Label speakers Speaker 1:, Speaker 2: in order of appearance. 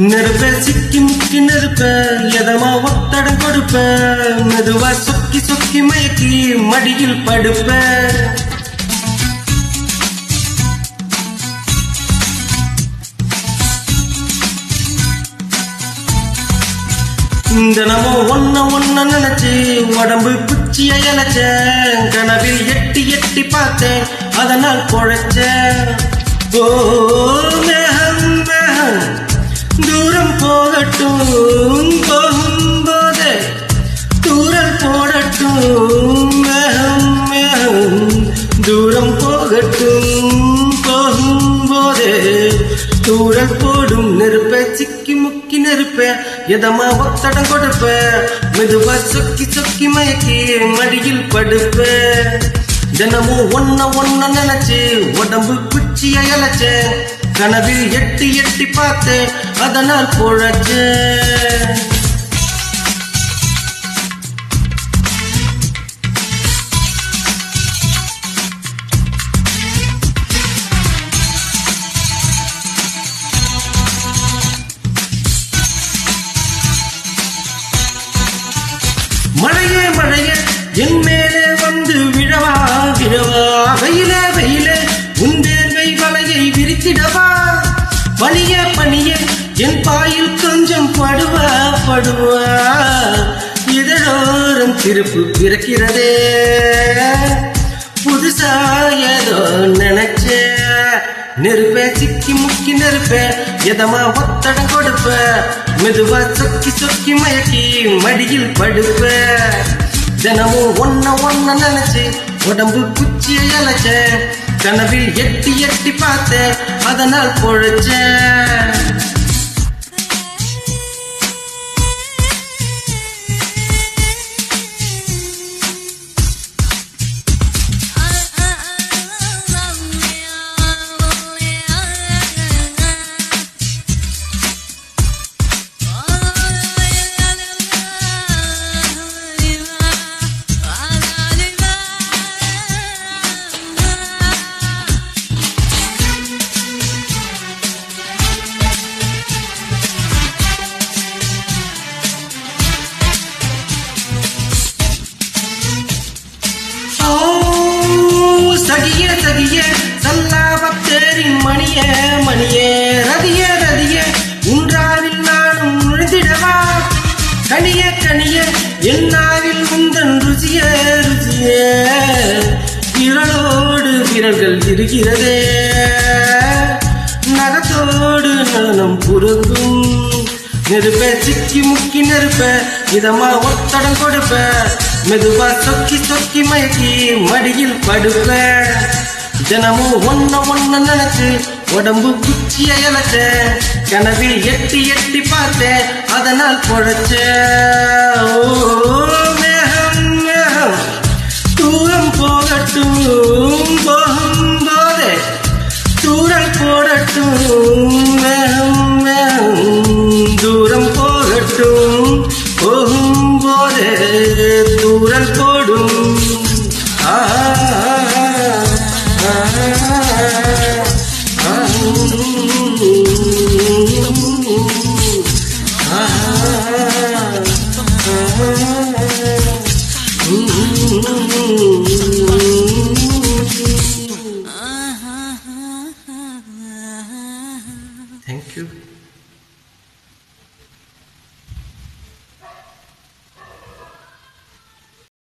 Speaker 1: நெருப்ப சிக்கி முக்கி நெருப்ப எதமா ஒத்தடம் கொடுப்ப மெதுவா சொக்கி சொக்கி மயக்கி மடியில் படுப்ப தினமும் ஒன்ன நினைச்சு உடம்பு குச்சிய இழைச்ச கனவில் எட்டி எட்டி பார்த்தேன் அதனால் பொழைச்ச ஓ மேகம் மேகம் தூரம் போகட்டும் போகும்போதே தூரல் போடட்டும் மேகம் மேகம் தூரம் போகட்டும் போகும்போதே தூரல் போடும் நெருப்ப சிக்கி முக்கி நெருப்ப எதமா ஒத்தடம் கொடுப்ப மெதுவா சொக்கி சொக்கி மயக்கி மடியில் படுப்ப தினமும் ஒன்ன நினைச்சு உடம்பு குச்சிய இழைச்ச கனவில் எட்டி எட்டி பார்த்தேன் அதனால் பொழைச்ச மழையே மழையே என் மேலே வந்து விழவா விழவா வெயிலே வெயிலே உன் தேர்வை வலையை விரித்திடவா பனியே பனியே என் பாயில் கொஞ்சம் படுவா படுவா இதழோரம் திருப்பு பிறக்கிறதே புதுசா ஏதோ நினைச்ச நெருப்ப சிக்கி முக்கி நெருப்ப எதமா ஒத்தடம் கொடுப்ப மெதுவா சொக்கி சொக்கி மயக்கி மடியில் படுப்ப தினமும் ஒன்ன நினைச்சு உடம்பு குச்சிய இழைச்ச கனவில் எட்டி எட்டி பார்த்த அதனால் பொழைச்ச சகியே சகியே சல்லாபத்தேரின் மணியே மணியே ரதியே ரதியே உன்றாவில் நானும் நுழைந்திடவா கனியே கனியே என்னாவில் உந்தன் ருசியே ருசியே விரலோடு விரல்கள் இருக்கிறதே நகத்தோடு நலனம் புறங்கும் நெருப்ப சிக்கி முக்கி நெருப்ப இதமா ஒத்தடம் கொடுப்ப மெதுவா சொக்கி சொக்கி மயக்கி மடியில் படுப்ப தினமும் ஒன்ன நினைச்சு உடம்பு குச்சிய இழைச்ச கனவில் எட்டி எட்டி பார்த்த அதனால் பொழைச்ச ஓ மேகம் மேகம் தூரம் போகட்டும்